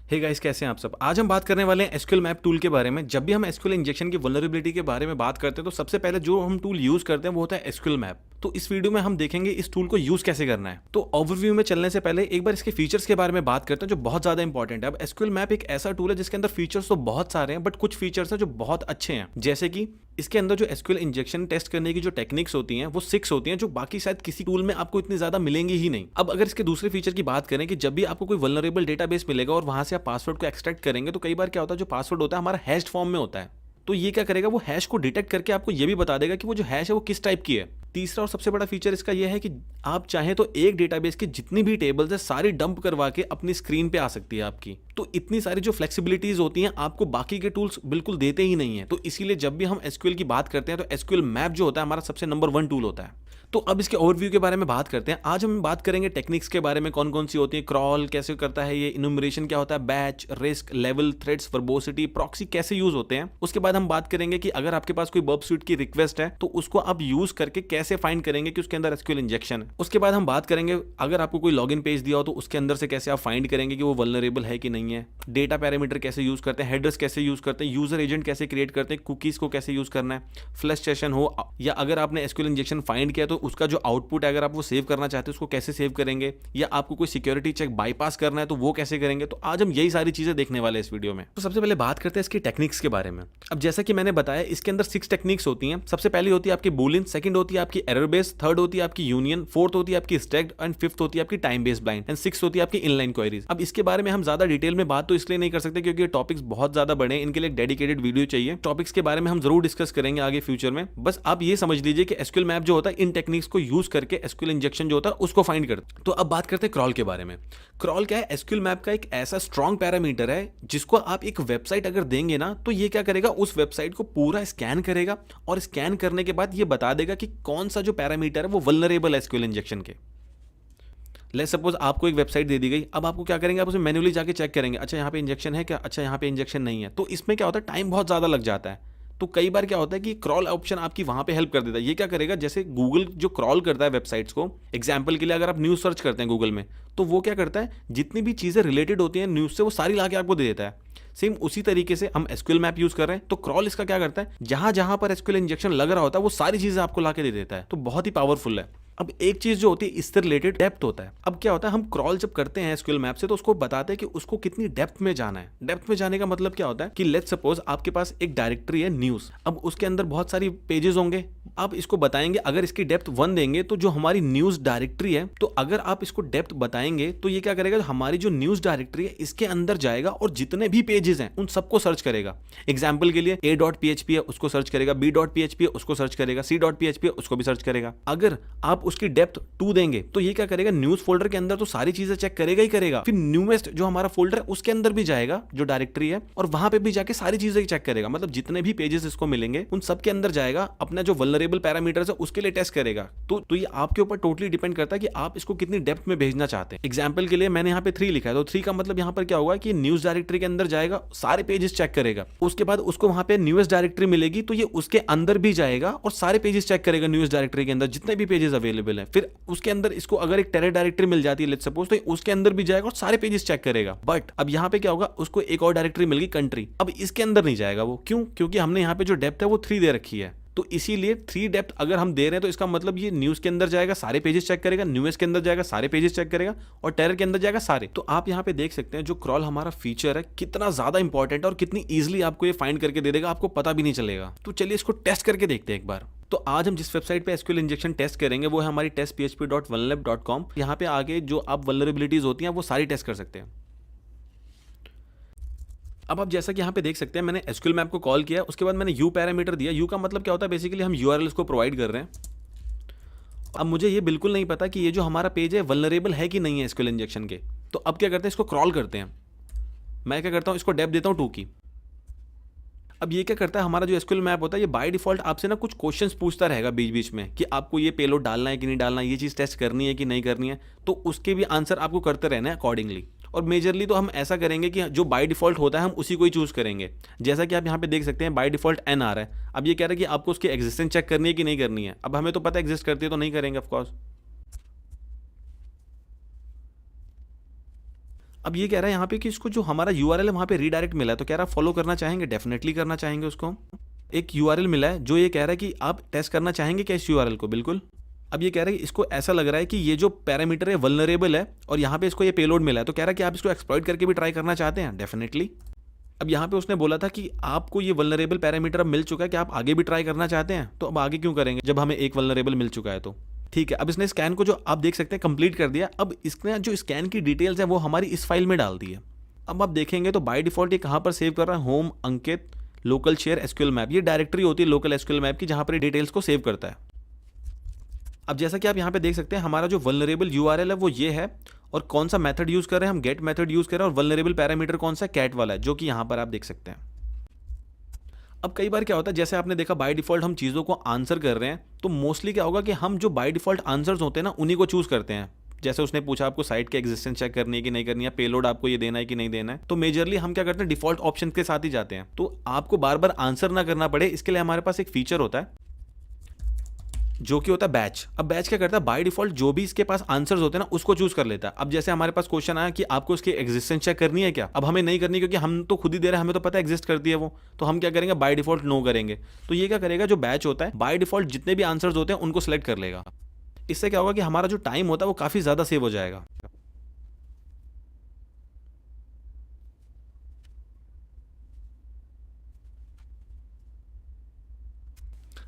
Hey guys, कैसे हैं आप सब। आज हम बात करने वाले हैं एसक्यूएल मैप टूल के बारे में। जब भी हम एसक्यूएल इंजेक्शन की वल्नरेबिलिटी के बारे में बात करते हैं तो सबसे पहले जो हम टूल यूज करते हैं वो होता है एसक्यूएल मैप। तो इस वीडियो में हम देखेंगे इस टूल को यूज कैसे करना है। तो ओवरव्यू में चलने से पहले एक बार इसके फीचर्स के बारे में बात करते हैं जो बहुत ज्यादा इंपॉर्टेंट है। अब एसक्यूएल मैप एक ऐसा टूल है जिसके अंदर फीचर्स तो बहुत सारे हैं, बट कुछ फीचर्स हैं जो बहुत अच्छे हैं। जैसे कि इसके अंदर जो एसक्यूएल इंजेक्शन टेस्ट करने की जो टेक्निक्स होती हैं वो 6 होती हैं, जो बाकी शायद किसी टूल में आपको इतनी ज्यादा मिलेंगी ही नहीं। अब अगर इसके दूसरे फीचर की बात करें कि जब भी आपको कोई वल्नरेबल डेटाबेस मिलेगा और वहां से आप पासवर्ड को एक्सट्रैक्ट करेंगे तो कई बार क्या होता है, जो पासवर्ड होता है हमारा हैश्ड फॉर्म में होता है। तो ये क्या करेगा, वो हैश को डिटेक्ट करके आपको ये भी बता देगा कि वो जो हैश है वो किस टाइप की है। तीसरा और सबसे बड़ा फीचर इसका यह है कि आप चाहें तो एक डेटाबेस की जितनी भी टेबल्स है सारी डंप करवा के अपनी स्क्रीन पे आ सकती है आपकी। तो इतनी सारी जो फ्लेक्सिबिलिटीज होती हैं आपको बाकी के टूल्स बिल्कुल देते ही नहीं है। तो इसीलिए जब भी हम एसक्यूएल की बात करते हैं तो एसक्यूएल मैप जो होता है हमारा सबसे नंबर 1 टूल होता है। तो अब इसके ओवरव्यू के बारे में बात करते हैं। आज हम बात करेंगे टेक्निक्स के बारे में, कौन कौन सी होती है, क्रॉल कैसे करता है, ये इनुमरेशन क्या होता है, batch, risk, level, threads, verbosity, proxy कैसे यूज होते हैं। उसके बाद हम बात करेंगे कि अगर आपके पास कोई बर्ब स्वीट की रिक्वेस्ट है तो उसको आप यूज करके कैसे फाइंड करेंगे कि उसके अंदर एसक्यूएल इंजेक्शन है। उसके बाद हम बात करेंगे अगर आपको कोई लॉगिन पेज दिया हो तो उसके अंदर से कैसे आप फाइंड करेंगे कि वो वल्नरेबल है कि नहीं है। डेटा पैरामीटर कैसे यूज करते हैं, हेडर्स कैसे यूज करते हैं, यूजर एजेंट कैसे क्रिएट करते हैं, कुकीज को कैसे यूज करना है, फ्लश सेशन हो या अगर आपने एसक्यूएल इंजेक्शन फाइंड किया तो उसका जो आउटपुट अगर आप वो सेव करना चाहते हो उसको कैसे सेव करेंगे, या आपको कोई सिक्योरिटी चेक बाईपास करना है तो वो कैसे करेंगे। तो आज हम यही सारी चीजें देखने वाले हैं इस वीडियो में। तो सबसे पहले बात करते हैं इसकी टेक्निक्स के बारे में। अब जैसा कि मैंने बताया इसके अंदर 6 टेक्निक्स होती हैं। सबसे पहली होती है आपकी बूलियन, सेकंड होती है आपकी एरर बेस, थर्ड होती है आपकी यूनियन, फोर्थ होती है आपकी स्टैक्ड एंड फिफ्थ होती है आपकी time based blind and sixth होती है आपकी इनलाइन क्वेरीज। अब इसके बारे में हम ज्यादा डिटेल में बात तो इसलिए नहीं कर सकते क्योंकि ये टॉपिक्स बहुत ज्यादा बड़े हैं, इनके लिए एक डेडिकेटेड वीडियो चाहिए। टॉपिक्स के बारे में हम जरूर डिस्कस करेंगे आगे फ्यूचर में। बस आप ये समझ लीजिए कि एसक्यूएल मैप जो होता है इन टेक्निक्स को यूज करके एसक्यूएल इंजेक्शन जो होता है उसको फाइंड करते। तो अब बात करते हैं क्रॉल के बारे में। क्रॉल क्या है, एसक्यूएल मैप का एक ऐसा स्ट्रॉन्ग पैरामीटर है जिसको आप एक वेबसाइट अगर देंगे ना तो ये क्या करेगा, उस वेबसाइट को पूरा स्कैन करेगा और स्कैन करने के बाद ये बता देगा कि कौन सा जो पैरामीटर है वो वल्नरेबल है एसक्यूएल इंजेक्शन के। लेट्स सपोज आपको एक वेबसाइट दे दी गई, अब आपको क्या करेंगे, आप उसे मैन्युअली जाके चेक करेंगे, अच्छा यहाँ पे इंजेक्शन है क्या, अच्छा यहाँ पे इंजेक्शन नहीं है। तो इसमें क्या होता है, टाइम बहुत ज़्यादा लग जाता है। तो कई बार क्या होता है कि क्रॉल ऑप्शन आपकी वहां पे हेल्प कर देता है। ये क्या करेगा, जैसे गूगल जो क्रॉल करता है वेबसाइट्स को, एग्जाम्पल के लिए अगर आप न्यूज़ सर्च करते हैं गूगल में तो वो क्या करता है, जितनी भी चीज़ें रिलेटेड होती हैं न्यूज़ से वो सारी ला के आपको दे देता है। सेम उसी तरीके से हम एसक्यूएल मैप यूज कर रहे हैं तो क्रॉल इसका क्या करता है, जहां जहां पर एसक्यूएल इंजेक्शन लग रहा होता है वो सारी चीजें आपको ला के दे देता है। तो बहुत ही पावरफुल है। अब एक चीज जो होती है इससे रिलेटेड डेप्थ होता है। अब क्या होता है, हम क्रॉल जब करते हैं एसक्यूएल मैप से तो उसको बताते हैं कि उसको कितनी डेप्थ में जाना है। डेप्थ में जाने का मतलब क्या होता है कि लेट्स सपोज आपके पास एक डायरेक्टरी है न्यूज, अब उसके अंदर बहुत सारी पेजेस होंगे। आप इसको बताएंगे अगर इसकी डेप्थ 1 देंगे तो जो हमारी न्यूज डायरेक्टरी है, तो अगर आप इसको डेप्थ बताएंगे तो ये क्या करेगा, हमारी जो न्यूज डायरेक्टरी है इसके अंदर जाएगा और जितने भी पेजेस हैं उन सबको सर्च करेगा। एग्जाम्पल के लिए a.php है उसको सर्च करेगा, b.php है उसको सर्च करेगा, c.php है उसको भी सर्च करेगा। अगर आप उसकी डेप्थ 2 देंगे तो ये क्या करेगा, न्यूज फोल्डर के अंदर तो सारी चीजें चेक करेगा ही करेगा, फिर न्यूएस्ट जो हमारा फोल्डर है उसके अंदर भी जाएगा जो डायरेक्टरी है और वहां पे भी जाके सारी चीजें चेक करेगा। मतलब जितने भी पेजेस इसको मिलेंगे उन सब के अंदर जाएगा, अपना जो वल्नरेबल पैरामीटर्स है उसके लिए टेस्ट करेगा। तो ये आपके ऊपर टोटली डिपेंड करता है कि आप इसको कितनी डेप्थ में भेजना चाहते हैं। एग्जाम्पल के लिए मैंने यहाँ पे 3 लिखा है, तो 3 का मतलब यहाँ पर क्या होगा कि न्यूज डायरेक्टरी के अंदर जाएगा, सारे पेजेस चेक करेगा, उसके बाद उसको वहां पे न्यूएस्ट डायरेक्टरी मिलेगी तो ये उसके अंदर भी जाएगा और सारे पेजेस चेक करेगा न्यूज डायरेक्टरी के अंदर जितने भी पेजेस अवेलेबल है। फिर उसके अंदर इसको अगर एक टेरर डायरेक्टरी मिल जाती है लेट्स सपोज, तो उसके अंदर भी जाएगा और सारे पेजेस चेक करेगा। बट अब यहाँ पे क्या होगा, उसको एक और डायरेक्टरी मिल गई कंट्री, अब इसके अंदर नहीं जाएगा वो। क्यों? क्योंकि हमने यहाँ पे जो डेप्थ है वो 3 दे रखी है। तो इसीलिए 3 डेप्थ अगर हम दे रहे हैं तो इसका मतलब ये न्यूज के अंदर जाएगा, सारे पेजेस चेक करेगा, न्यूज के अंदर जाएगा, सारे पेजेस चेक करेगा और टेरर के अंदर जाएगा सारे। तो आप यहाँ पे देख सकते हैं जो क्रॉल हमारा फीचर है कितना ज्यादा इंपॉर्टेंट है और कितनी इजीली आपको ये फाइंड करके दे देगा, आपको पता भी नहीं चलेगा। तो चलिए इसको टेस्ट करके देखते हैं एक बार। तो आज हम जिस वेबसाइट पे एसक्यूएल इंजेक्शन टेस्ट करेंगे वो है हमारी testphp.vulnerab.com। यहाँ पे आगे जो आप वल्नरेबिलिटीज होती हैं वो सारी टेस्ट कर सकते हैं। अब आप जैसा कि यहाँ पे देख सकते हैं मैंने एसक्यूएल मैप को कॉल किया, उसके बाद मैंने यू पैरामीटर दिया। यू का मतलब क्या होता है, बेसिकली हम यूआरएल को प्रोवाइड कर रहे हैं। अब मुझे ये बिल्कुल नहीं पता कि ये जो हमारा पेज है वल्नरेबल है कि नहीं है एसक्यूएल इंजेक्शन के। तो अब क्या करते हैं, इसको क्रॉल करते हैं। मैं क्या करता हूँ, इसको डेप्थ देता हूँ 2 की। अब ये क्या करता है, हमारा जो एसक्यूएल मैप होता है ये बाय डिफॉल्ट आपसे ना कुछ क्वेश्चंस पूछता रहेगा बीच बीच में कि आपको ये पेलोड डालना है कि नहीं डालना है, ये चीज़ टेस्ट करनी है कि नहीं करनी है। तो उसके भी आंसर आपको करते रहना है अकॉर्डिंगली। और मेजरली तो हम ऐसा करेंगे कि जो बाय डिफॉल्ट होता है हम उसी को ही चूज करेंगे। जैसा कि आप यहाँ पे देख सकते हैं बाय डिफॉल्ट एन आ रहा है। अब ये कह रहा है कि आपको उसकी एग्जिस्टेंस चेक करनी है कि नहीं करनी है। अब हमें तो पता एग्जिस्ट करती है तो नहीं करेंगे ऑफकोर्स। अब ये कह रहा है यहाँ पे कि इसको जो हमारा यूआरएल है वहाँ पे रीडायरेक्ट मिला है, तो कह रहा है फॉलो करना चाहेंगे, डेफिनेटली करना चाहेंगे उसको। एक यूआरएल मिला है जो ये कह रहा है कि आप टेस्ट करना चाहेंगे क्या इस यूआरएल को, बिल्कुल। अब ये कह रहा है कि इसको ऐसा लग रहा है कि ये जो पैरामीटर है वल्नरेबल है और यहाँ पे इसको ये पेलोड मिला है, तो कह रहा है कि आप इसको एक्सप्लॉइट करके भी ट्राई करना चाहते हैं, डेफिनेटली। अब यहाँ पे उसने बोला था कि आपको ये वल्नरेबल पैरामीटर अब मिल चुका है कि आप आगे भी ट्राई करना चाहते हैं, तो अब आगे क्यों करेंगे जब हमें एक वल्नरेबल मिल चुका है तो। ठीक है, अब इसने स्कैन को जो आप देख सकते हैं कंप्लीट कर दिया। अब इसने जो स्कैन की डिटेल्स है वो हमारी इस फाइल में डाल दी है। अब आप देखेंगे तो बाय डिफॉल्ट ये कहाँ पर सेव कर रहा है, होम अंकित लोकल शेयर एसक्यूएल मैप, ये डायरेक्टरी होती है लोकल एसक्यूएल मैप की जहाँ पर डिटेल्स को सेव करता है। अब जैसा कि आप यहाँ पे देख सकते हैं हमारा जो वल्नरेबल यूआरएल है वो ये है, और कौन सा मेथड यूज कर रहे हैं हम, गेट मेथड यूज कर रहे हैं, और वल्नरेबल पैरामीटर कौन सा, कैट वाला है, जो कि यहाँ पर आप देख सकते हैं। अब कई बार क्या होता है, जैसे आपने देखा बाय डिफॉल्ट हम चीज़ों को आंसर कर रहे हैं, तो मोस्टली क्या होगा कि हम जो बाय डिफॉल्ट आंसर्स होते हैं ना उन्हीं को चूज करते हैं। जैसे उसने पूछा आपको साइट के एग्जिस्टेंस चेक करनी है कि नहीं करनी है, पेलोड आपको ये देना है कि नहीं देना है, तो मेजरली हम क्या करते हैं डिफॉल्ट ऑप्शन के साथ ही जाते हैं। तो आपको बार बार आंसर ना करना पड़े इसके लिए हमारे पास एक फीचर होता है जो कि होता है बैच। अब बैच क्या करता है, बाय डिफॉल्ट जो भी इसके पास आंसर्स होते हैं ना उसको चूज कर लेता है। अब जैसे हमारे पास क्वेश्चन आया कि आपको इसकी एग्जिस्टेंस चेक करनी है क्या, अब हमें नहीं करनी क्योंकि हम तो खुद ही दे रहे हैं, हमें तो पता एग्जिस्ट करती है वो, तो हम क्या करेंगे बाय डिफॉल्ट नो करेंगे। तो ये क्या करेगा, जो बैच होता है बाय डिफॉल्ट जितने भी आंसर्स होते हैं उनको सेलेक्ट कर लेगा। इससे क्या होगा कि हमारा जो टाइम होता है वो काफी ज्यादा सेव हो जाएगा।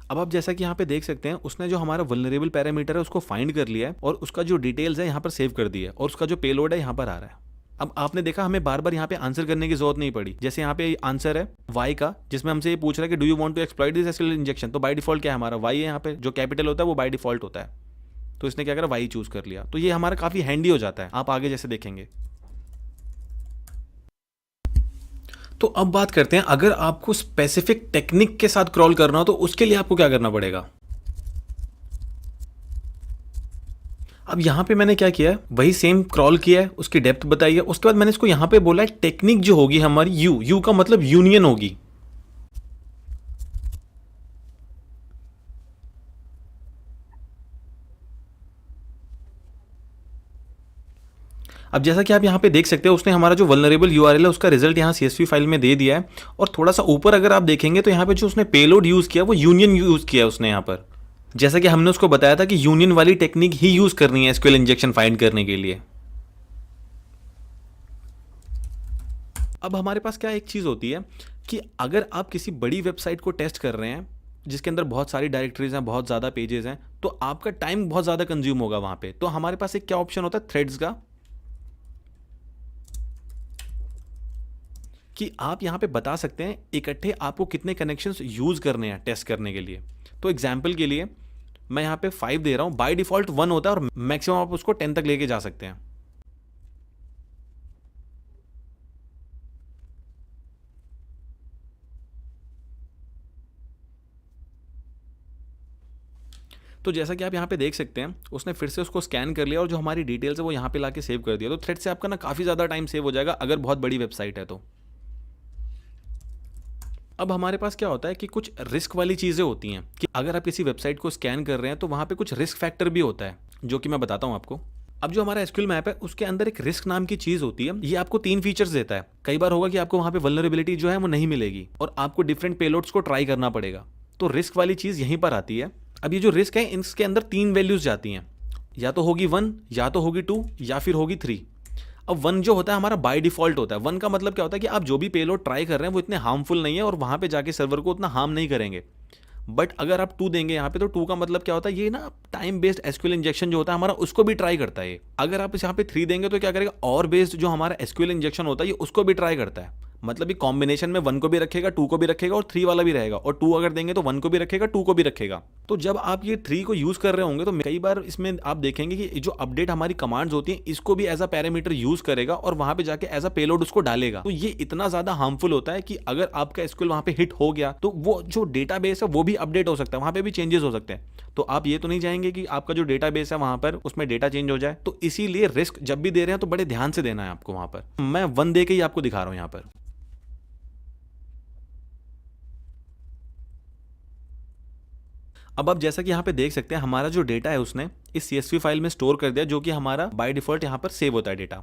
अब आप जैसा कि यहाँ पे देख सकते हैं उसने जो हमारा वल्नरेबल पैरामीटर है उसको फाइंड कर लिया है और उसका जो डिटेल्स है यहाँ पर सेव कर दिया है, और उसका जो पेलोड है यहाँ पर आ रहा है। अब आपने देखा हमें बार बार यहाँ पे आंसर करने की जरूरत नहीं पड़ी। जैसे यहाँ पे आंसर है वाई का, जिसमें हमसे ये पूछ रहा है कि do you want to exploit this SQL injection, तो बाय डिफॉल्ट क्या है हमारा वाई है, यहाँ पे जो कैपिटल होता है वो बाय डिफॉल्ट होता है, तो इसने क्या करा वाई चूज कर लिया। तो ये हमारा काफी हैंडी हो जाता है, आप आगे जैसे देखेंगे। तो अब बात करते हैं अगर आपको स्पेसिफिक टेक्निक के साथ क्रॉल करना हो तो उसके लिए आपको क्या करना पड़ेगा। अब यहाँ पे मैंने क्या किया है, वही सेम क्रॉल किया है, उसकी डेप्थ बताई है, उसके बाद मैंने इसको यहाँ पे बोला है टेक्निक जो होगी हमारी यू, यू का मतलब यूनियन होगी। अब जैसा कि आप यहाँ पे देख सकते हो उसने हमारा जो वल्नरेबल यूआरएल है उसका रिजल्ट यहाँ सीएसवी फाइल में दे दिया है, और थोड़ा सा ऊपर अगर आप देखेंगे तो यहाँ पे जो उसने पेलोड यूज किया वो यूनियन यूज किया है उसने यहाँ पर, जैसा कि हमने उसको बताया था कि यूनियन वाली टेक्निक ही यूज करनी है एसक्यूएल इंजेक्शन फाइंड करने के लिए। अब हमारे पास क्या एक चीज होती है कि अगर आप किसी बड़ी वेबसाइट को टेस्ट कर रहे हैं जिसके अंदर बहुत सारी डायरेक्टरीज हैं, बहुत ज्यादा पेजेस हैं, तो आपका टाइम बहुत ज्यादा कंज्यूम होगा वहां पे। तो हमारे पास एक क्या ऑप्शन होता है थ्रेड्स का, कि आप यहां पे बता सकते हैं इकट्ठे आपको कितने कनेक्शंस यूज करने हैं टेस्ट करने के लिए। तो एग्जांपल के लिए मैं यहां पे 5 दे रहा हूं, बाय डिफॉल्ट 1 होता है और मैक्सिमम आप उसको 10 तक लेके जा सकते हैं। तो जैसा कि आप यहाँ पे देख सकते हैं उसने फिर से उसको स्कैन कर लिया और जो हमारी डिटेल्स है वो यहाँ पे लाके सेव कर दिया। तो थ्रेड से आपका ना काफ़ी ज़्यादा टाइम सेव हो जाएगा अगर बहुत बड़ी वेबसाइट है तो। अब हमारे पास क्या होता है कि कुछ रिस्क वाली चीज़ें होती हैं कि अगर आप किसी वेबसाइट को स्कैन कर रहे हैं तो वहाँ पे कुछ रिस्क फैक्टर भी होता है जो कि मैं बताता हूँ आपको। अब जो हमारा एसक्यूएल मैप है उसके अंदर एक रिस्क नाम की चीज होती है, ये आपको 3 फीचर्स देता है। कई बार होगा कि आपको वहाँ पे वल्नरेबिलिटी जो है वो नहीं मिलेगी और आपको डिफरेंट पेलोड्स को ट्राई करना पड़ेगा, तो रिस्क वाली चीज यहीं पर आती है। अब ये जो रिस्क है इसके अंदर 3 वैल्यूज जाती हैं, या तो होगी 1, या तो होगी 2, या फिर होगी 3। अब 1 जो होता है हमारा बाय डिफॉल्ट होता है। 1 का मतलब क्या होता है कि आप जो भी पेलोड ट्राई कर रहे हैं वो इतने हार्मफुल नहीं है और वहां पे जाके सर्वर को उतना हार्म नहीं करेंगे। बट अगर आप 2 देंगे यहाँ पे तो 2 का मतलब क्या होता है, ये ना टाइम बेस्ड एसक्यूएल इंजेक्शन जो होता है हमारा उसको भी ट्राई करता है। अगर आप इस यहाँ पे 3 देंगे तो क्या करेगा, और बेस्ड जो हमारा एसक्यूएल इंजेक्शन होता है ये उसको भी ट्राई करता है। मतलब ये कॉम्बिनेशन में 1 को भी रखेगा, 2 को भी रखेगा और 3 वाला भी रहेगा, और 2 अगर देंगे तो 1 को भी रखेगा, 2 को भी रखेगा। तो जब आप ये 3 को यूज कर रहे होंगे तो कई बार इसमें आप देखेंगे कि जो अपडेट हमारी कमांड्स होती हैं इसको भी एज अ पैरामीटर यूज करेगा और वहां पे जाके एज अ पेलोड उसको डालेगा। तो ये इतना ज्यादा हार्मफुल होता है कि अगर आपका एसक्यूएल वहां पे हिट हो गया तो वो जो डेटाबेस है वो भी अपडेट हो सकता है, वहां पे भी चेंजेस हो सकते हैं। तो आप ये तो नहीं चाहेंगे कि आपका जो डेटाबेस है वहां पर उसमें डेटा चेंज हो जाए। तो इसीलिए रिस्क जब भी दे रहे हैं तो बड़े ध्यान से देना है आपको। वहां पर मैं 1 दे के ही आपको दिखा रहा हूं यहाँ पर। अब आप जैसा कि यहाँ पे देख सकते हैं हमारा जो डेटा है उसने इस CSV फाइल में स्टोर कर दिया, जो कि हमारा बाय डिफॉल्ट यहाँ पर सेव होता है डेटा।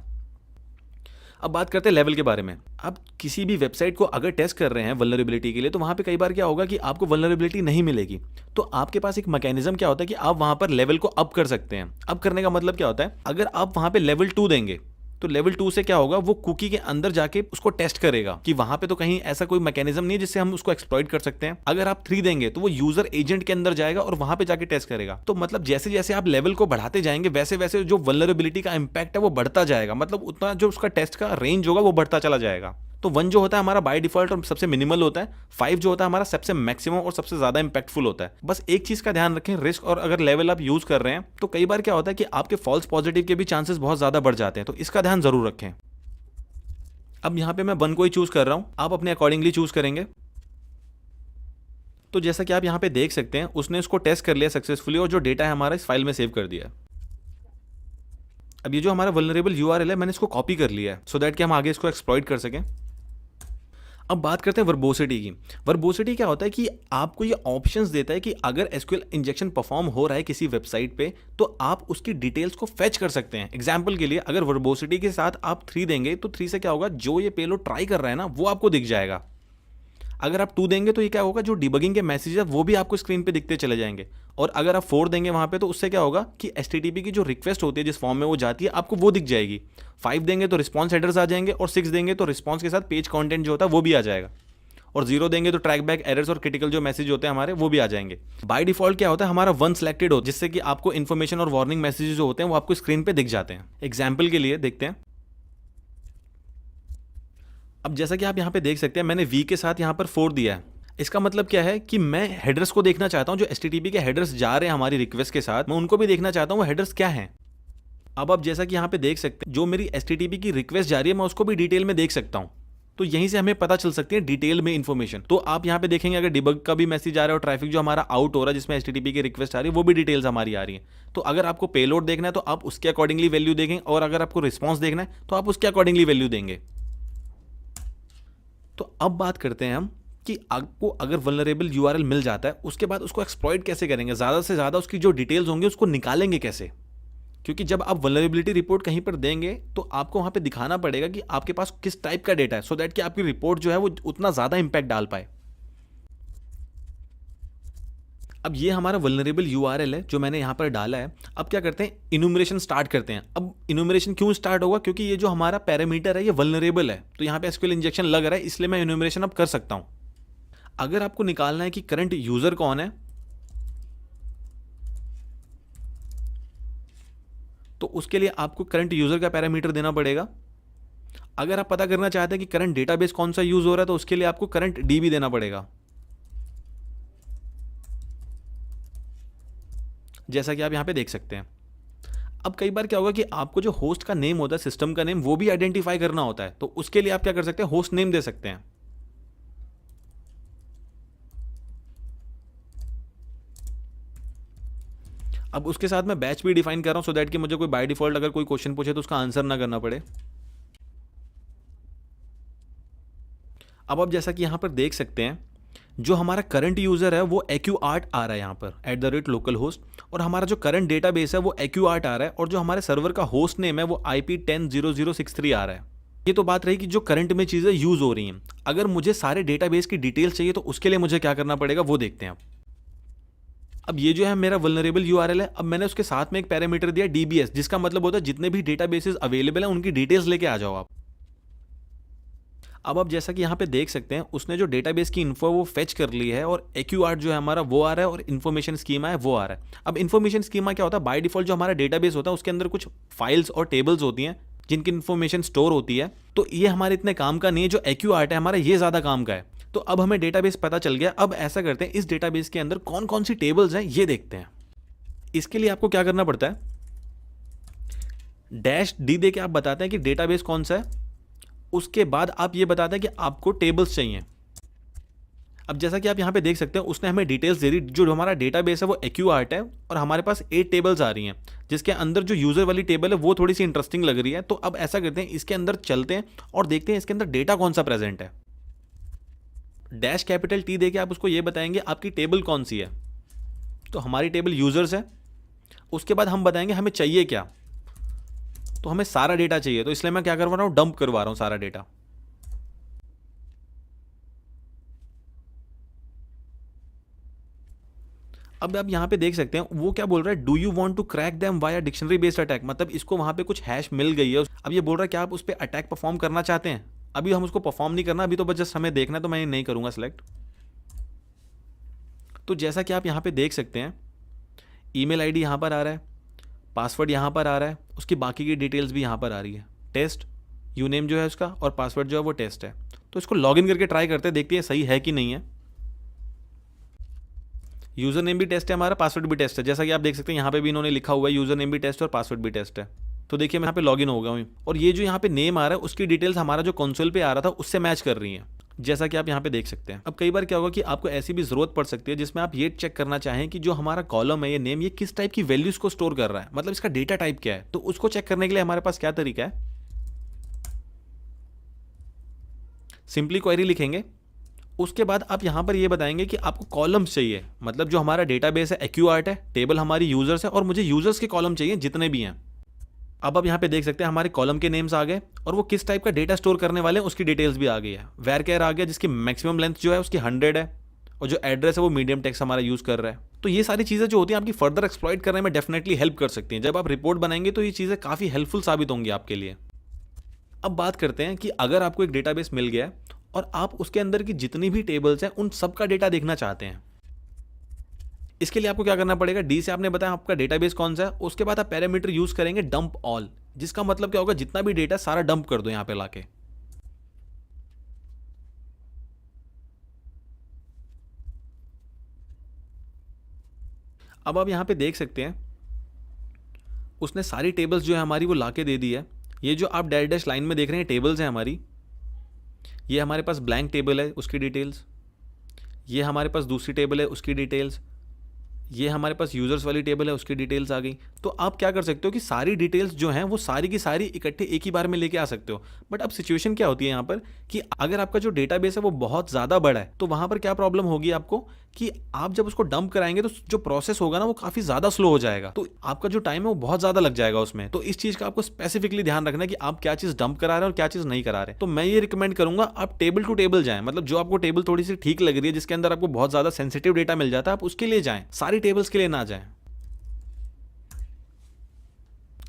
अब बात करते हैं लेवल के बारे में। आप किसी भी वेबसाइट को अगर टेस्ट कर रहे हैं वल्नरेबिलिटी के लिए, तो वहाँ पे कई बार क्या होगा कि आपको वल्नरेबिलिटी नहीं मिलेगी। तो आपके पास एक मैकेनिज्म क्या होता है कि आप वहाँ पर लेवल को अप कर सकते हैं। अप करने का मतलब क्या होता है, अगर आप वहाँ पे लेवल 2 देंगे तो लेवल 2 से क्या होगा, वो कुकी के अंदर जाके उसको टेस्ट करेगा कि वहां पे तो कहीं ऐसा कोई मैकेनिज्म नहीं है जिससे हम उसको एक्सप्लॉइट कर सकते हैं। अगर आप 3 देंगे तो वो यूजर एजेंट के अंदर जाएगा और वहां पे जाके टेस्ट करेगा। तो मतलब जैसे जैसे आप लेवल को बढ़ाते जाएंगे वैसे वैसे जो वल्नरेबिलिटी का इंपैक्ट है वो बढ़ता जाएगा, मतलब उतना जो उसका टेस्ट का रेंज होगा वो बढ़ता चला जाएगा। तो 1 जो होता है हमारा बाय डिफॉल्ट और सबसे मिनिमल होता है, 5 जो होता है हमारा सबसे मैक्सिमम और सबसे ज्यादा इंपैक्टफुल होता है। बस एक चीज का ध्यान रखें, रिस्क और अगर लेवल आप यूज कर रहे हैं तो कई बार क्या होता है कि आपके फॉल्स पॉजिटिव के भी चांसेस बहुत ज्यादा बढ़ जाते हैं, तो इसका ध्यान जरूर रखें। अब यहां पे मैं 1 को ही चूज कर रहा हूं, आप अपने अकॉर्डिंगली चूज करेंगे। तो जैसा कि आप यहां पे देख सकते हैं उसने उसको टेस्ट कर लिया सक्सेसफुली और जो डेटा है हमारा इस फाइल में सेव कर दिया है। अब ये जो हमारा वल्नरेबल यूआरएल है मैंने इसको कॉपी कर लिया है सो दैट कि हम आगे इसको एक्सप्लॉइट कर सकें। अब बात करते हैं वर्बोसिटी की। वर्बोसिटी क्या होता है कि आपको ये ऑप्शंस देता है कि अगर एसक्यूएल इंजेक्शन परफॉर्म हो रहा है किसी वेबसाइट पे तो आप उसकी डिटेल्स को फेच कर सकते हैं। एग्जांपल के लिए अगर वर्बोसिटी के साथ आप 3 देंगे तो 3 से क्या होगा, जो ये पेलोड ट्राई कर रहा है ना वो आपको दिख जाएगा। अगर आप 2 देंगे तो ये क्या होगा, जो डिबगिंग के मैसेज है वो भी आपको स्क्रीन पे दिखते चले जाएंगे। और अगर आप 4 देंगे वहां पे तो उससे क्या होगा कि एचटीटीपी की जो रिक्वेस्ट होती है जिस फॉर्म में वो जाती है आपको वो दिख जाएगी। 5 देंगे तो रिस्पॉन्स हेडर्स आ जाएंगे और 6 देंगे तो रिस्पॉन्स के साथ पेज कंटेंट जो होता है वो भी आ जाएगा। और 0 देंगे तो ट्रैक बैक एरर्स और क्रिटिकल जो मैसेज होते हैं हमारे वो भी आ जाएंगे। बाय डिफॉल्ट क्या होता है, हमारा 1 सिलेक्टेड हो जिससे कि आपको इन्फॉर्मेशन और वार्निंग मैसेजेस जो होते हैं वो आपको स्क्रीन पे दिख जाते हैं। एग्जाम्पल के लिए देखते हैं। अब जैसा कि आप यहाँ पे देख सकते हैं मैंने वी के साथ यहाँ पर 4 दिया है। इसका मतलब क्या है कि मैं हेडर्स को देखना चाहता हूं, जो एचटीटीपी के हेडर्स जा रहे हैं हमारी रिक्वेस्ट के साथ मैं उनको भी देखना चाहता हूं वो हेडर्स क्या हैं। अब आप जैसा कि यहां पे देख सकते हैं जो मेरी एचटीटीपी की रिक्वेस्ट जा रही है मैं उसको भी डिटेल में देख सकता हूं। तो यहीं से हमें पता चल सकती है डिटेल में इन्फॉर्मेशन। तो आप यहां पे देखेंगे अगर डिबग का भी मैसेज आ रहा है और ट्रैफिक जो हमारा आउट हो रहा है जिसमें एचटीटीपी की रिक्वेस्ट आ रही है वो भी डिटेल्स हमारी आ रही है। तो अगर आपको पेलोड देखना है तो आप उसके अकॉर्डिंगली वैल्यू देंगे और अगर आपको रिस्पॉन्स देखना है तो आप उसके अकॉर्डिंगली वैल्यू देंगे। तो अब बात करते हैं हम कि आपको अगर वल्नरेबल यूआरएल मिल जाता है उसके बाद उसको एक्सप्लॉइट कैसे करेंगे, ज़्यादा से ज़्यादा उसकी जो डिटेल्स होंगे उसको निकालेंगे कैसे। क्योंकि जब आप वल्नरेबिलिटी रिपोर्ट कहीं पर देंगे तो आपको वहाँ पे दिखाना पड़ेगा कि आपके पास किस टाइप का डेटा है सो दैट कि आपकी रिपोर्ट जो है वो उतना ज़्यादा इंपैक्ट डाल पाए। अब ये हमारा वल्नरेबल यूआरएल है जो मैंने यहाँ पर डाला है। अब क्या करते हैं, इन्यूमरेशन स्टार्ट करते हैं। अब इन्यूमरेशन क्यों स्टार्ट होगा, क्योंकि ये जो हमारा पैरामीटर है ये वल्नरेबल है तो यहाँ पे एसक्यूएल इंजेक्शन लग रहा है इसलिए मैं इन्यूमरेशन अब कर सकता हूँ। अगर आपको निकालना है कि करंट यूजर कौन है तो उसके लिए आपको करंट यूजर का पैरामीटर देना पड़ेगा। अगर आप पता करना चाहते हैं कि करंट डेटाबेस कौन सा यूज हो रहा है तो उसके लिए आपको करंट डीबी देना पड़ेगा, जैसा कि आप यहां पे देख सकते हैं। अब कई बार क्या होगा कि आपको जो होस्ट का नेम होता है, सिस्टम का नेम, वो भी आइडेंटिफाई करना होता है। तो उसके लिए आप क्या कर सकते हैं, होस्ट नेम दे सकते हैं। अब उसके साथ मैं बैच भी डिफाइन कर रहा हूं सो दैट कि मुझे कोई बाय डिफॉल्ट अगर कोई क्वेश्चन पूछे तो उसका आंसर ना करना पड़े। अब आप जैसा कि यहां पर देख सकते हैं जो हमारा करंट यूजर है वो AQArt आ रहा है यहाँ पर @localhost, और हमारा जो करंट डेटाबेस है वो AQArt आ रहा है, और जो हमारे सर्वर का होस्ट नेम है वो IP100063 आ रहा है। ये तो बात रही कि जो करंट में चीज़ें यूज हो रही हैं। अगर मुझे सारे डेटाबेस की डिटेल्स चाहिए तो उसके लिए मुझे क्या करना पड़ेगा वो देखते हैं। अब ये जो है मेरा वल्नरेबल यूआरएल है। अब मैंने उसके साथ में एक पैरामीटर दिया DBS, जिसका मतलब होता है जितने भी डेटाबेसेस अवेलेबल हैं उनकी डिटेल्स लेके आ जाओ आप। अब आप जैसा कि यहाँ पे देख सकते हैं उसने जो डेटाबेस की इन्फो वो फेच कर ली है और AQArt जो है हमारा वो आ रहा है और इन्फॉर्मेशन स्कीमा है वो आ रहा है। अब इन्फॉर्मेशन स्कीमा क्या होता है, बाय डिफॉल्ट जो हमारा डेटाबेस होता है उसके अंदर कुछ फाइल्स और टेबल्स होती हैं जिनकी इन्फॉर्मेशन स्टोर होती है। तो ये हमारे इतने काम का नहीं है, जो AQArt है हमारा ये ज़्यादा काम का है। तो अब हमें डेटाबेस पता चल गया। अब ऐसा करते हैं इस डेटाबेस के अंदर कौन कौन सी टेबल्स हैं ये देखते हैं। इसके लिए आपको क्या करना पड़ता है, -D दे के आप बताते हैं कि डेटाबेस कौन सा है, उसके बाद आप ये बताते हैं कि आपको टेबल्स चाहिए। अब जैसा कि आप यहां पे देख सकते हैं उसने हमें डिटेल्स दे दी। जो हमारा डेटाबेस है वो AQArt है और हमारे पास 8 टेबल्स आ रही हैं, जिसके अंदर जो यूजर वाली टेबल है वो थोड़ी सी इंटरेस्टिंग लग रही है। तो अब ऐसा करते हैं इसके अंदर चलते हैं और देखते हैं इसके अंदर डेटा कौन सा प्रेजेंट है। -T दे के आप उसको ये बताएंगे आपकी टेबल कौन सी है। तो हमारी टेबल यूजर्स है। उसके बाद हम बताएंगे हमें चाहिए क्या। तो हमें सारा डेटा चाहिए, तो इसलिए मैं क्या करवा रहा हूँ, डंप करवा रहा हूँ सारा डेटा। अब आप यहाँ पे देख सकते हैं वो क्या बोल रहा है, do you want to crack them via dictionary based attack, मतलब इसको वहां पे कुछ हैश मिल गई है। अब ये बोल रहा है कि आप उस पर अटैक परफॉर्म करना चाहते हैं। अभी हम उसको परफॉर्म नहीं करना, अभी तो बस जस्ट हमें देखना है, तो मैं नहीं करूंगा सिलेक्ट। तो जैसा कि आप यहाँ पे देख सकते हैं, ईमेल आईडी यहाँ पर आ रहा है, पासवर्ड यहाँ पर आ रहा है, उसकी बाकी की डिटेल्स भी यहाँ पर आ रही है। टेस्ट यूनेम जो है उसका, और पासवर्ड जो है वो टेस्ट है। तो इसको लॉगिन करके ट्राई करते हैं, देखते हैं सही है कि नहीं है। यूजर नेम भी टेस्ट है हमारा, पासवर्ड भी टेस्ट है। जैसा कि आप देख सकते हैं यहाँ पे भी इन्होंने लिखा हुआ है यूजर नेम भी टेस्ट है और पासवर्ड भी टेस्ट है। तो देखिए मैं यहाँ पे लॉगिन हो गया हूँ, और ये जो यहाँ पे नेम आ रहा है उसकी डिटेल्स हमारा जो कंसोल पे आ रहा था उससे मैच कर रही हैं, जैसा कि आप यहाँ पे देख सकते हैं। अब कई बार क्या होगा कि आपको ऐसी भी जरूरत पड़ सकती है जिसमें आप ये चेक करना चाहें कि जो हमारा कॉलम है, ये नेम, ये किस टाइप की वैल्यूज को स्टोर कर रहा है, मतलब इसका डेटा टाइप क्या है। तो उसको चेक करने के लिए हमारे पास क्या तरीका है, सिंपली क्वेरी लिखेंगे। उसके बाद आप यहाँ पर ये बताएंगे कि आपको कॉलम्स चाहिए, मतलब जो हमारा डेटाबेस है एक्यूआर्ट है, टेबल हमारी यूजर्स है, और मुझे यूजर्स के कॉलम चाहिए जितने भी हैं। अब आप यहाँ पे देख सकते हैं हमारे कॉलम के नेम्स आ गए, और वो किस टाइप का डेटा स्टोर करने वाले हैं उसकी डिटेल्स भी आ गई है। वेयर केयर आ गया जिसकी मैक्सिमम लेंथ जो है उसकी 100 है, और जो एड्रेस है वो मीडियम टेक्स्ट हमारा यूज कर रहा है। तो ये सारी चीज़ें जो होती हैं आपकी फर्दर एक्सप्लॉइट करने में डेफिनेटली हेल्प कर सकती हैं। जब आप रिपोर्ट बनाएंगे तो ये चीज़ें काफ़ी हेल्पफुल साबित होंगी आपके लिए। अब बात करते हैं कि अगर आपको एक डेटाबेस मिल गया है और आप उसके अंदर की जितनी भी टेबल्स हैं उन सब का डेटा देखना चाहते हैं, इसके लिए आपको क्या करना पड़ेगा, डी से आपने बताया आपका डेटाबेस कौन सा है, उसके बाद आप पैरामीटर यूज करेंगे डंप ऑल, जिसका मतलब क्या होगा, जितना भी डेटा सारा डंप कर दो यहां पे लाके। अब आप यहां पे देख सकते हैं उसने सारी टेबल्स जो है हमारी वो लाके दे दी है। ये जो आप डैश डैश लाइन में देख रहे हैं टेबल्स हैं हमारी, ये हमारे पास ब्लैंक टेबल है उसकी डिटेल्स, ये हमारे पास दूसरी टेबल है उसकी डिटेल्स, ये हमारे पास यूजर्स वाली टेबल है उसकी डिटेल्स आ गई। तो आप क्या कर सकते हो कि सारी डिटेल्स जो हैं वो सारी की सारी इकट्ठे एक ही बार में लेके आ सकते हो। बट अब सिचुएशन क्या होती है यहाँ पर कि अगर आपका जो डेटाबेस है वो बहुत ज़्यादा बड़ा है, तो वहाँ पर क्या प्रॉब्लम होगी आपको कि आप जब उसको डंप कराएंगे तो जो प्रोसेस होगा ना वो काफ़ी ज़्यादा स्लो हो जाएगा, तो आपका जो टाइम है वो बहुत ज़्यादा लग जाएगा उसमें। तो इस चीज़ का आपको स्पेसिफिकली ध्यान रखना है कि आप क्या चीज़ डंप करा रहे हैं और क्या चीज़ नहीं करा रहे। तो मैं ये रिकमेंड करूंगा आप टेबल टू टेबल जाएं, मतलब जो आपको टेबल थोड़ी सी ठीक लग रही है, जिसके अंदर आपको बहुत ज़्यादा सेंसिटिव डेटा मिल जाता है, आप उसके लिए जाएं, सारी टेबल्स के लिए ना जाएं।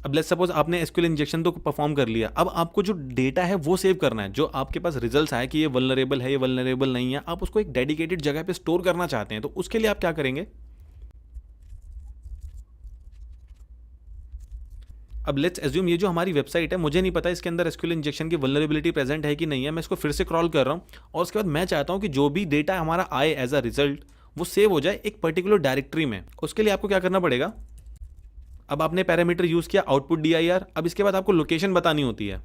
अब लेट्स सपोज आपने एसक्यूएल इंजेक्शन तो परफॉर्म कर लिया, अब आपको जो डेटा है वो सेव करना है, जो आपके पास रिजल्ट्स आए कि ये वल्नरेबल है, ये वल्नरेबल नहीं है, आप उसको एक डेडिकेटेड जगह पे स्टोर करना चाहते हैं। तो उसके लिए आप क्या करेंगे, अब लेट्स एज्यूम ये जो हमारी वेबसाइट है, मुझे नहीं पता इसके अंदर एसक्यूएल इंजेक्शन की वल्नरेबिलिटी प्रेजेंट है कि नहीं है, मैं इसको फिर से क्रॉल कर रहा हूँ, और उसके बाद मैं चाहता हूँ कि जो भी डेटा हमारा आए एज अ रिजल्ट वो सेव हो जाए एक पर्टिकुलर डायरेक्टरी में। उसके लिए आपको क्या करना पड़ेगा, अब आपने पैरामीटर यूज किया आउटपुट dir, अब इसके बाद आपको लोकेशन बतानी होती है,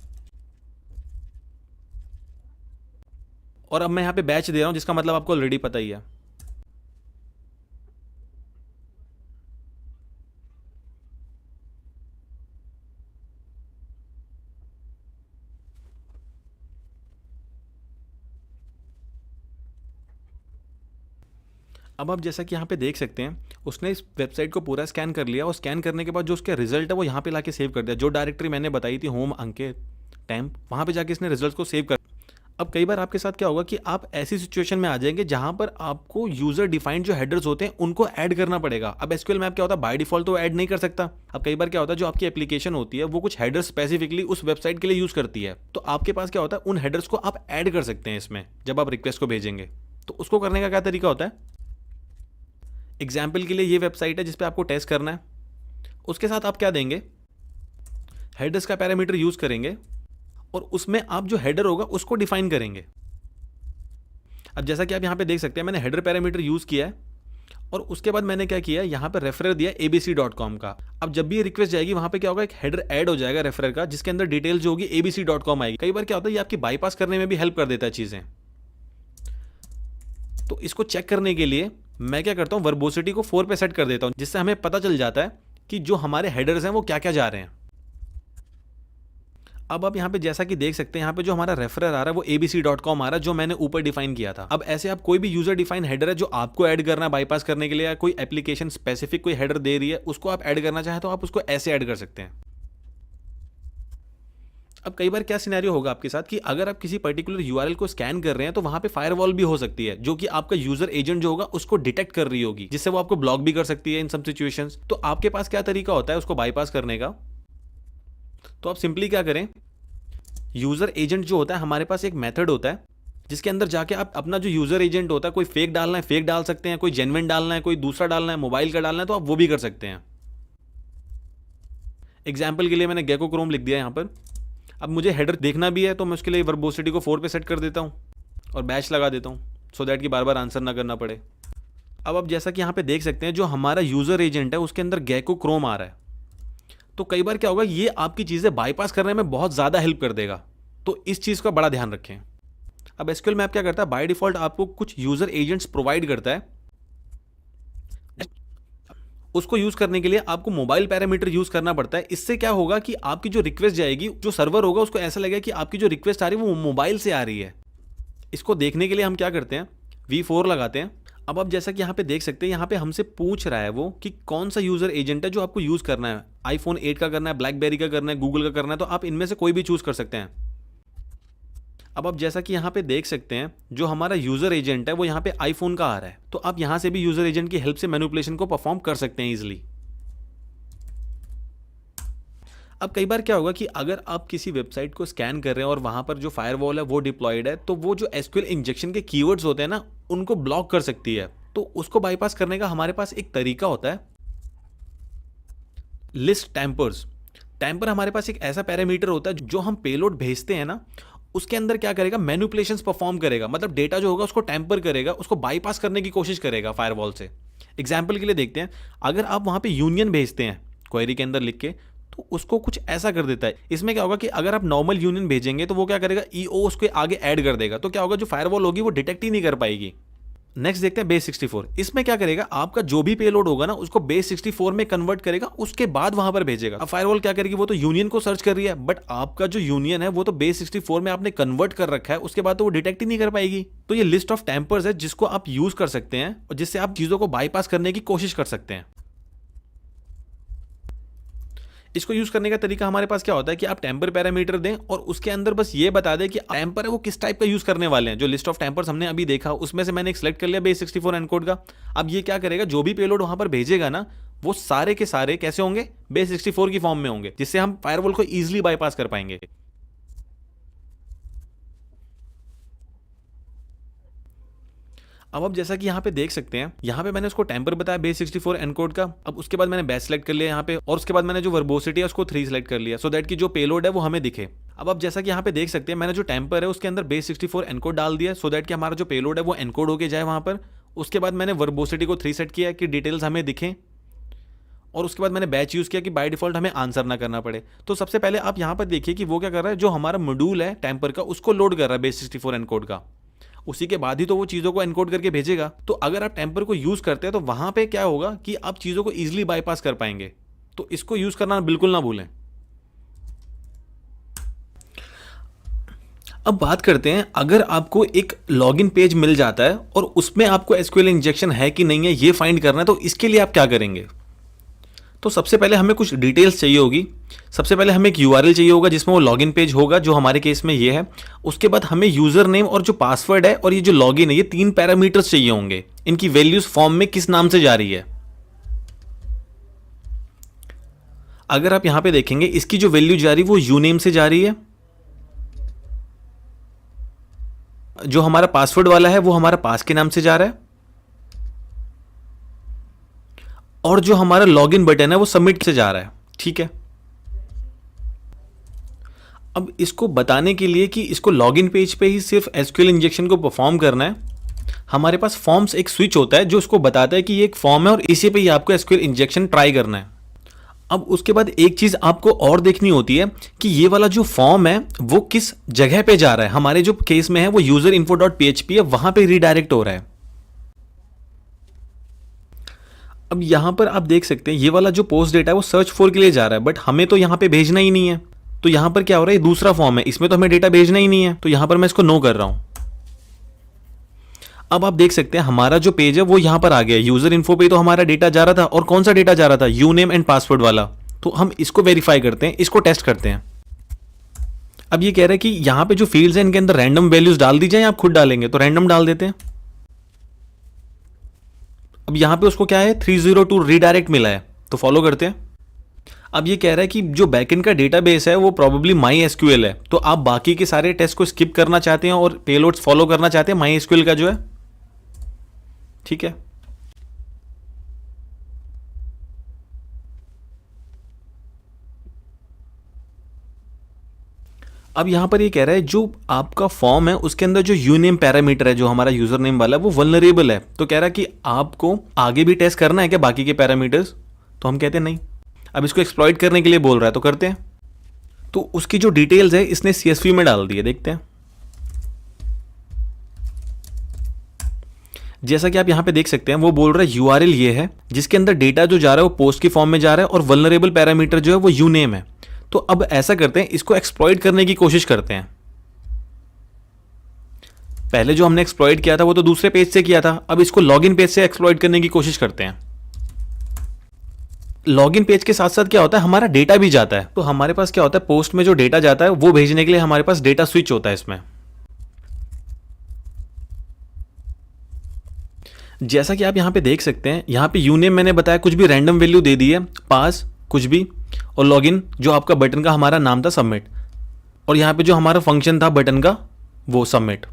और अब मैं यहां पे बैच दे रहा हूं जिसका मतलब आपको ऑलरेडी पता ही है। अब आप जैसा कि यहाँ पे देख सकते हैं उसने इस वेबसाइट को पूरा स्कैन कर लिया, और स्कैन करने के बाद जो उसके रिजल्ट है वो यहाँ पे लाके सेव कर दिया। जो डायरेक्टरी मैंने बताई थी होम अंकित टेम्प, वहाँ पे जाके इसने रिजल्ट को सेव कर। अब कई बार आपके साथ क्या होगा कि आप ऐसी सिचुएशन में आ जाएंगे जहां पर आपको यूजर डिफाइंड जो हेडर्स होते हैं उनको ऐड करना पड़ेगा। अब एसक्यूएल मैप क्या होता है, बाय डिफॉल्ट तो ऐड नहीं कर सकता। अब कई बार क्या होता है जो आपकी एप्लीकेशन होती है वो कुछ हेडर्स स्पेसिफिकली उस वेबसाइट के लिए यूज करती है, तो आपके पास क्या होता है उन हेडर्स को आप ऐड कर सकते हैं इसमें जब आप रिक्वेस्ट को भेजेंगे। तो उसको करने का क्या तरीका होता है, एग्जाम्पल के लिए ये वेबसाइट है जिसपे आपको टेस्ट करना है, उसके साथ आप क्या देंगे, हेडर्स का पैरामीटर यूज करेंगे, और उसमें आप जो हेडर होगा उसको डिफाइन करेंगे। अब जैसा कि आप यहां पे देख सकते हैं मैंने हेडर पैरामीटर यूज किया है, और उसके बाद मैंने क्या किया, यहां पे रेफरर दिया abc.com का। अब जब भी ये रिक्वेस्ट जाएगी वहां पे क्या होगा, एक हेडर ऐड हो जाएगा रेफरर का, जिसके अंदर डिटेल जो होगी abc.com आएगी। कई बार क्या होता है ये आपकी बाईपास करने में भी हेल्प कर देता है चीजें। तो इसको चेक करने के लिए मैं क्या करता हूं, वर्बोसिटी को 4 पे सेट कर देता हूं, जिससे हमें पता चल जाता है कि जो हमारे हेडर्स हैं वो क्या क्या जा रहे हैं। अब आप यहाँ पे जैसा कि देख सकते हैं यहाँ पे जो हमारा रेफरर आ रहा है वो abc.com आ रहा है, जो मैंने ऊपर डिफाइन किया था। अब ऐसे आप कोई भी यूजर डिफाइन हेडर है जो आपको ऐड करना है बाईपास करने के लिए, या कोई एप्लीकेशन स्पेसिफिक कोई हेडर दे रही है उसको आप ऐड करना चाहें तो आप उसको ऐसे ऐड कर सकते हैं। अब कई बार क्या सिनेरियो होगा आपके साथ कि अगर आप किसी पर्टिकुलर यूआरएल को स्कैन कर रहे हैं तो वहां पे फायरवॉल भी हो सकती है जो कि आपका यूजर एजेंट जो होगा उसको डिटेक्ट कर रही होगी, जिससे वो आपको ब्लॉक भी कर सकती है इन सब सिचुएशंस। तो आपके पास क्या तरीका होता है उसको बाईपास करने का? तो आप सिंपली क्या करें, यूजर एजेंट जो होता है हमारे पास एक मेथड होता है जिसके अंदर जाके आप अपना जो यूजर एजेंट होता है, कोई फेक डालना है फेक डाल सकते हैं, कोई जेन्युइन डालना है, कोई दूसरा डालना है, मोबाइल का डालना है, तो आप वो भी कर सकते हैं। एग्जाम्पल के लिए मैंने गेको क्रोम लिख दिया यहां पर। अब मुझे हेडर देखना भी है तो मैं उसके लिए वर्बोसिटी को 4 पे सेट कर देता हूं और बैच लगा देता हूं सो दैट कि बार बार आंसर ना करना पड़े। अब आप जैसा कि यहां पे देख सकते हैं जो हमारा यूजर एजेंट है उसके अंदर गेको क्रोम आ रहा है। तो कई बार क्या होगा, ये आपकी चीजें बाईपास करने में बहुत ज्यादा हेल्प कर देगा, तो इस चीज का बड़ा ध्यान रखें। अब एसक्यूएल मैप क्या करता है, बाय डिफॉल्ट आपको कुछ यूजर एजेंट्स प्रोवाइड करता है। उसको यूज करने के लिए आपको मोबाइल पैरामीटर यूज करना पड़ता है। इससे क्या होगा कि आपकी जो रिक्वेस्ट जाएगी, जो सर्वर होगा उसको ऐसा लगेगा कि आपकी जो रिक्वेस्ट आ रही है वो मोबाइल से आ रही है। इसको देखने के लिए हम क्या करते हैं, V4 लगाते हैं। अब आप जैसा कि यहाँ पे देख सकते हैं, यहाँ पे हमसे पूछ रहा है वो कि कौन सा यूजर एजेंट है जो आपको यूज करना है। आईफोन 8 का करना है, ब्लैकबेरी का करना है, गूगल का करना है, तो आप इनमें से कोई भी चूज कर सकते हैं। अब आप जैसा कि यहाँ पे देख सकते हैं जो हमारा यूजर एजेंट है वो यहाँ पे आईफोन का आ रहा है, तो आप यहाँ से भी यूजर एजेंट की हेल्प से मैनिपुलेशन को परफॉर्म कर सकते हैं इजीली। अब कई बार क्या होगा कि अगर आप किसी वेबसाइट को स्कैन कर रहे हैं और वहां पर जो फायरवॉल है वो डिप्लॉयड है, तो वो जो एसक्यूएल इंजेक्शन के कीवर्ड्स होते हैं ना, उनको ब्लॉक कर सकती है। तो उसको बाईपास करने का हमारे पास एक तरीका होता है, लिस्ट टैम्पर्स। टैम्पर हमारे पास एक ऐसा पैरामीटर होता है जो हम पेलोड भेजते हैं ना, उसके अंदर क्या करेगा, मैनिपुलेशंस परफॉर्म करेगा, मतलब डेटा जो होगा उसको टैम्पर करेगा, उसको बाईपास करने की कोशिश करेगा फायरवॉल से। एग्जाम्पल के लिए देखते हैं, अगर आप वहां पे यूनियन भेजते हैं क्वेरी के अंदर लिख के, तो उसको कुछ ऐसा कर देता है। इसमें क्या होगा कि अगर आप नॉर्मल यूनियन भेजेंगे तो वो क्या करेगा, ईओ उसके आगे ऐड कर देगा, तो क्या होगा, जो फायरवॉल होगी वो डिटेक्ट ही नहीं कर पाएगी। नेक्स्ट देखते हैं बेस 64। इसमें क्या करेगा, आपका जो भी पेलोड होगा ना उसको बेस 64 में कन्वर्ट करेगा, उसके बाद वहां पर भेजेगा। अब फायरवॉल क्या करेगी, वो तो यूनियन को सर्च कर रही है, बट आपका जो यूनियन है वो तो बेस 64 में आपने कन्वर्ट कर रखा है, उसके बाद तो वो डिटेक्ट ही नहीं कर पाएगी। तो ये लिस्ट ऑफ टैम्पर्स है जिसको आप यूज कर सकते हैं और जिससे आप चीजों को बाईपास करने की कोशिश कर सकते हैं। इसको यूज करने का तरीका हमारे पास क्या होता है कि आप टेम्पर पैरामीटर दें और उसके अंदर बस ये बता दें कि टेम्पर है वो किस टाइप का यूज करने वाले हैं। जो लिस्ट ऑफ टेम्पर्स हमने अभी देखा उसमें से मैंने एक सिलेक्ट कर लिया बेस 64 एनकोड का। अब ये क्या करेगा, जो भी पेलोड वहां पर भेजेगा ना वो सारे के सारे कैसे होंगे, बेस 64 की फॉर्म में होंगे, जिससे हम फायरवॉल को इजीली बाईपास कर पाएंगे। अब आप जैसा कि यहाँ पे देख सकते हैं, यहाँ पे मैंने उसको टेम्पर बताया बेस 64 एनकोड का। अब उसके बाद मैंने बैच सेलेक्ट कर लिया यहाँ पे, और उसके बाद मैंने जो वर्बोसिटी है उसको 3 सेलेक्ट कर लिया, सो दैट कि जो पेलोड है वो हमें दिखे। अब आप जैसा कि यहाँ पे देख सकते हैं, मैंने जो टेम्पर है उसके अंदर बेस 64 एनकोड डाल दिया, सो दैट कि हमारा जो पेलोड है वो एनकोड होके जाए वहाँ पर। उसके बाद मैंने वर्बोसिटी को 3 सेट किया कि डिटेल्स हमें दिखें, और उसके बाद मैंने बैच यूज किया कि बाय डिफॉल्ट हमें आंसर ना करना पड़े। तो सबसे पहले आप यहाँ पर देखिए कि वो क्या कर रहा है, जो हमारा मॉड्यूल है टेम्पर का उसको लोड कर रहा है बेस 64 एनकोड का, उसी के बाद ही तो वो चीज़ों को एनकोड करके भेजेगा। तो अगर आप टेम्पर को यूज़ करते हैं तो वहाँ पे क्या होगा कि आप चीज़ों को ईजिली बाईपास कर पाएंगे। तो इसको यूज़ करना बिल्कुल ना भूलें। अब बात करते हैं, अगर आपको एक लॉगिन पेज मिल जाता है और उसमें आपको एसक्यूएल इंजेक्शन है कि नहीं है ये फाइंड करना है, तो इसके लिए आप क्या करेंगे। तो सबसे पहले हमें कुछ डिटेल्स चाहिए होगी। सबसे पहले हमें एक यूआरएल चाहिए होगा जिसमें वो लॉगिन पेज होगा, जो हमारे केस में ये है। उसके बाद हमें यूजर नेम और जो पासवर्ड है और ये जो लॉगिन है, ये 3 पैरामीटर्स चाहिए होंगे। इनकी वैल्यूज फॉर्म में किस नाम से जा रही है। अगर आप यहां पे देखेंगे, इसकी जो वैल्यू जा रही है वो यूनेम से जा रही है। जो हमारा पासवर्ड वाला है वो हमारा पास के नाम से जा रहा है, और जो हमारा लॉगिन बटन है वो सबमिट से जा रहा है। ठीक है, अब इसको बताने के लिए कि इसको लॉगिन पेज पे ही सिर्फ एसक्यूएल इंजेक्शन को परफॉर्म करना है, हमारे पास फॉर्म्स एक स्विच होता है जो उसको बताता है कि ये एक फॉर्म है और इसी पे ही आपको एसक्यूएल इंजेक्शन ट्राई करना है। अब उसके बाद एक चीज आपको और देखनी होती है कि ये वाला जो फॉर्म है वो किस जगह पे जा रहा है। हमारे जो केस में है वो यूजर इन्फो डॉट PHP है, वहां पे रिडायरेक्ट हो रहा है। अब यहां पर आप देख सकते हैं ये वाला जो पोस्ट डेटा है वो सर्च फॉर के लिए जा रहा है, बट हमें तो यहां पे भेजना ही नहीं है। तो यहां पर क्या हो रहा है, दूसरा फॉर्म है, इसमें तो हमें डेटा भेजना ही नहीं है, तो यहां पर मैं इसको नो कर रहा हूं। अब आप देख सकते हैं हमारा जो पेज है वो यहां पर आ गया। यूजर इन्फो पे तो हमारा डेटा जा रहा था, और कौन सा डेटा जा रहा था, यूनेम एंड पासवर्ड वाला। तो हम इसको वेरीफाई करते हैं, इसको टेस्ट करते हैं। अब ये कह रहा है कि यहाँ पे जो फील्ड्स हैं इनके अंदर रैंडम वैल्यूज डाल दी जाए, आप खुद डालेंगे तो रैंडम डाल देते हैं। अब यहाँ पे उसको क्या है 302 रीडायरेक्ट मिला है, तो फॉलो करते हैं। अब ये कह रहा है कि जो बैकएंड का डेटाबेस है वो प्रोबेबली माई एसक्यूएल है, तो आप बाकी के सारे टेस्ट को स्किप करना चाहते हैं और पेलोड्स फॉलो करना चाहते हैं माई एसक्यूएल का जो है, ठीक है। अब यहां पर ये कह रहा है जो आपका फॉर्म है उसके अंदर जो यूनेम पैरामीटर है, जो हमारा यूजर नेम वाला है, वो वल्नरेबल है। तो कह रहा है कि आपको आगे भी टेस्ट करना है क्या बाकी के पैरामीटर्स, तो हम कहते हैं नहीं। अब इसको एक्सप्लॉइट करने के लिए बोल रहा है, तो करते हैं। तो उसकी जो डिटेल्स है इसने सीएसवी में डाल दी है, देखते हैं। जैसा कि आप यहां पे देख सकते हैं वो बोल रहा है यूआरएल ये है जिसके अंदर डेटा जो जा रहा है वो पोस्ट की फॉर्म में जा रहा है और वल्नरेबल पैरामीटर जो है वो यूनेम है। तो अब ऐसा करते हैं, इसको एक्सप्लॉइट करने की कोशिश करते हैं। पहले जो हमने एक्सप्लॉइट किया था वो तो दूसरे पेज से किया था, अब इसको लॉगिन पेज से एक्सप्लॉइट करने की कोशिश करते हैं। लॉगिन पेज के साथ साथ क्या होता है, हमारा डेटा भी जाता है। तो हमारे पास क्या होता है, पोस्ट में जो डेटा जाता है वो भेजने के लिए हमारे पास डेटा स्विच होता है इसमें। जैसा कि आप यहां पे देख सकते हैं, यहां पे यूनेम मैंने बताया कुछ भी रैंडम वैल्यू दे दी है, पास कुछ भी, और लॉगिन जो आपका बटन का हमारा नाम था सबमिट, और यहाँ पे जो हमारा फंक्शन था बटन का वो सबमिट।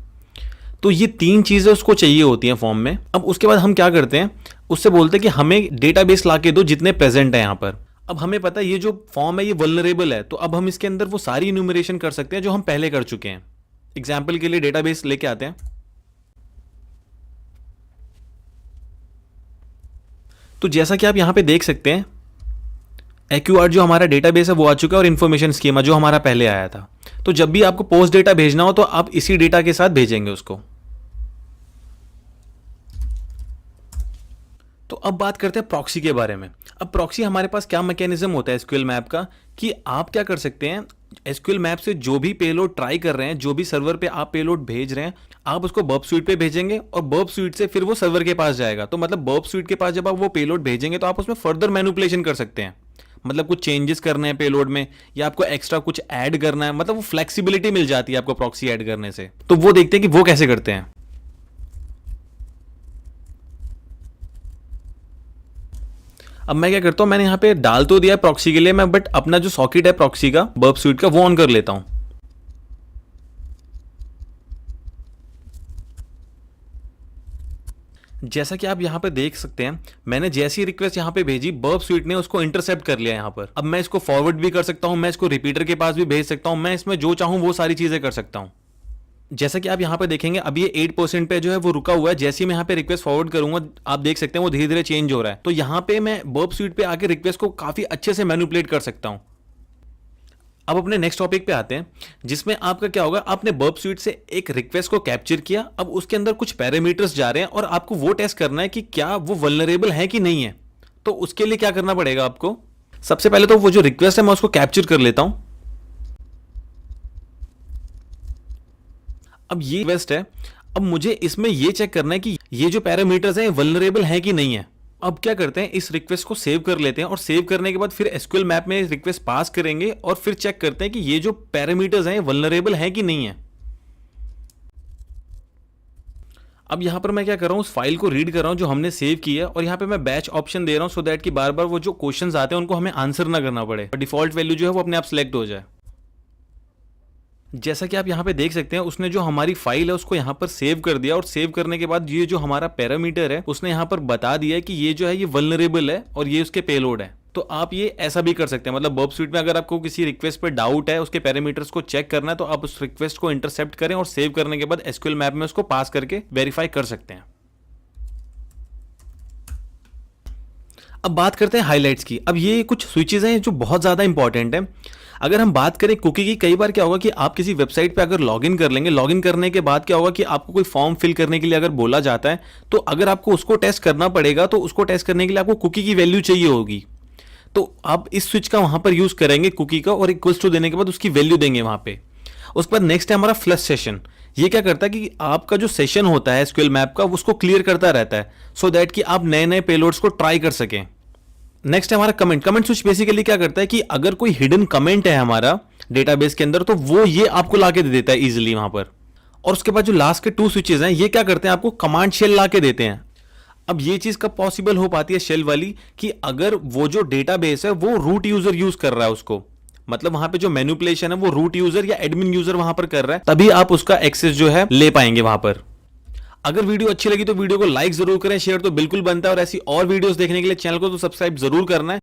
तो ये तीन चीज़ें उसको चाहिए होती हैं फॉर्म में। अब उसके बाद हम क्या करते हैं, उससे बोलते हैं कि हमें डेटाबेस ला के दो जितने प्रेजेंट है यहाँ पर। अब हमें पता है ये जो फॉर्म है ये वल्नरेबल है, तो अब हम इसके अंदर वो सारी इन्यूमरेशन कर सकते हैं जो हम पहले कर चुके हैं। एग्जाम्पल के लिए डेटाबेस लेके आते हैं। तो जैसा कि आप यहाँ पे देख सकते हैं एक्यूआर जो हमारा डेटाबेस है वो आ चुका है और इन्फॉर्मेशन स्कीमा जो हमारा पहले आया था। तो जब भी आपको पोस्ट डेटा भेजना हो तो आप इसी डेटा के साथ भेजेंगे उसको। तो अब बात करते हैं प्रॉक्सी के बारे में। अब प्रॉक्सी हमारे पास क्या मैकेनिज्म होता है एसक्यूएल मैप का, कि आप क्या कर सकते हैं, एसक्यूएल मैप से जो भी पेलोड ट्राई कर रहे हैं, जो भी सर्वर पे आप पेलोड भेज रहे हैं, आप उसको बर्ब स्वीट पे भेजेंगे और बर्ब स्वीट से फिर वो सर्वर के पास जाएगा। तो मतलब बर्ब स्वीट के पास जब आप वो पेलोड भेजेंगे तो आप उसमें फर्दर मैनिपुलेशन कर सकते हैं, मतलब कुछ चेंजेस करने हैं पेलोड में या आपको एक्स्ट्रा कुछ ऐड करना है, मतलब वो फ्लेक्सिबिलिटी मिल जाती है आपको प्रॉक्सी ऐड करने से। तो वो देखते हैं कि वो कैसे करते हैं। अब मैं क्या करता हूं, मैंने यहां पे डाल तो दिया है प्रॉक्सी के लिए मैं, बट अपना जो सॉकेट है प्रॉक्सी का बर्ब स्वीट का वो ऑन कर लेता हूं। जैसा कि आप यहां पे देख सकते हैं, मैंने जैसी रिक्वेस्ट यहां पे भेजी बर्ब स्वीट ने उसको इंटरसेप्ट कर लिया यहां पर। अब मैं इसको फॉरवर्ड भी कर सकता हूं, मैं इसको रिपीटर के पास भी भेज सकता हूं, मैं इसमें जो चाहूं वो सारी चीजें कर सकता हूं। जैसा कि आप यहां पे देखेंगे अब ये 8% पे जो है वो रुका हुआ है। जैसे ही मैं यहां पे रिक्वेस्ट फॉरवर्ड करूंगा आप देख सकते हैं वो धीरे धीरे चेंज हो रहा है। तो यहां पे मैं बर्ब स्वीट पे आके रिक्वेस्ट को काफी अच्छे से मैनिपुलेट कर सकता हूं। अब अपने नेक्स्ट टॉपिक पे आते हैं, जिसमें आपका क्या होगा, आपने बर्ब स्वीट से एक रिक्वेस्ट को कैप्चर किया, अब उसके अंदर कुछ पैरामीटर्स जा रहे हैं और आपको वो टेस्ट करना है कि क्या वो वल्नरेबल है कि नहीं है। तो उसके लिए क्या करना पड़ेगा आपको, सबसे पहले तो वो जो रिक्वेस्ट है मैं उसको कैप्चर कर लेता हूं। अब ये रिक्वेस्ट है, अब मुझे इसमें ये चेक करना है कि ये जो पैरामीटर्स हैं वल्नरेबल है कि नहीं है। अब क्या करते हैं, इस रिक्वेस्ट को सेव कर लेते हैं और सेव करने के बाद फिर एसक्यूएल मैप में रिक्वेस्ट पास करेंगे और फिर चेक करते हैं कि ये जो पैरामीटर्स हैं वल्नरेबल है कि नहीं है। अब यहां पर मैं क्या कर रहा हूं, उस फाइल को रीड कर रहा हूं जो हमने सेव की है और यहां पे मैं बैच ऑप्शन दे रहा हूं सो दैट कि बार बार वो जो क्वेश्चंस आते हैं उनको हमें आंसर ना करना पड़े, डिफॉल्ट वैल्यू जो है वो अपने आप सिलेक्ट हो जाए। जैसा कि आप यहाँ पे देख सकते हैं उसने जो हमारी फाइल है उसको यहाँ पर सेव कर दिया और सेव करने के बाद ये जो हमारा पैरामीटर है उसने यहाँ पर बता दिया है कि ये जो है ये वल्नरेबल है और ये उसके पेलोड है। तो आप ये ऐसा भी कर सकते हैं, मतलब बर्ब स्वीट में अगर आपको किसी रिक्वेस्ट पे डाउट है, उसके पैरामीटर्स को चेक करना है, तो आप उस रिक्वेस्ट को इंटरसेप्ट करें और सेव करने के बाद एसक्यूएल मैप में उसको पास करके वेरीफाई कर सकते हैं। अब बात करते हैं हाइलाइट्स की। अब ये कुछ स्विचेस हैं जो बहुत ज़्यादा इंपॉर्टेंट है। अगर हम बात करें कुकी की, कई बार क्या होगा कि आप किसी वेबसाइट पे अगर लॉगिन कर लेंगे, लॉगिन करने के बाद क्या होगा कि आपको कोई फॉर्म फिल करने के लिए अगर बोला जाता है, तो अगर आपको उसको टेस्ट करना पड़ेगा तो उसको टेस्ट करने के लिए आपको कुकी की वैल्यू चाहिए होगी। तो आप इस स्विच का वहां पर यूज करेंगे कुकी का, और इक्वल्स टू देने के बाद उसकी वैल्यू देंगे वहां पे। उसके बाद नेक्स्ट है हमारा फ्लश सेशन। ये क्या करता है कि आपका जो सेशन होता है एसक्यूएल मैप का उसको क्लियर करता रहता है सो दैट कि आप नए नए पेलोड्स को ट्राई कर सकें। नेक्स्ट है हमारा कमेंट स्विच। बेसिकली क्या करता है कि अगर कोई हिडन कमेंट है हमारा डेटाबेस के अंदर तो वो ये आपको लाके दे देता है इजीली वहां पर। और उसके बाद जो लास्ट के 2 स्विचेस हैं ये क्या करते हैं, आपको कमांड शेल लाके देते हैं। अब ये चीज कब पॉसिबल हो पाती है शेल वाली, कि अगर वो जो डेटाबेस है वो रूट यूजर यूज कर रहा है उसको, मतलब वहां पे जो मैनिपुलेशन है वो रूट यूजर या एडमिन यूजर वहां पर कर रहा है, तभी आप उसका एक्सेस जो है ले पाएंगे वहां पर। अगर वीडियो अच्छी लगी तो वीडियो को लाइक जरूर करें, शेयर तो बिल्कुल बनता है, और ऐसी और वीडियोस देखने के लिए चैनल को तो सब्सक्राइब जरूर करना है।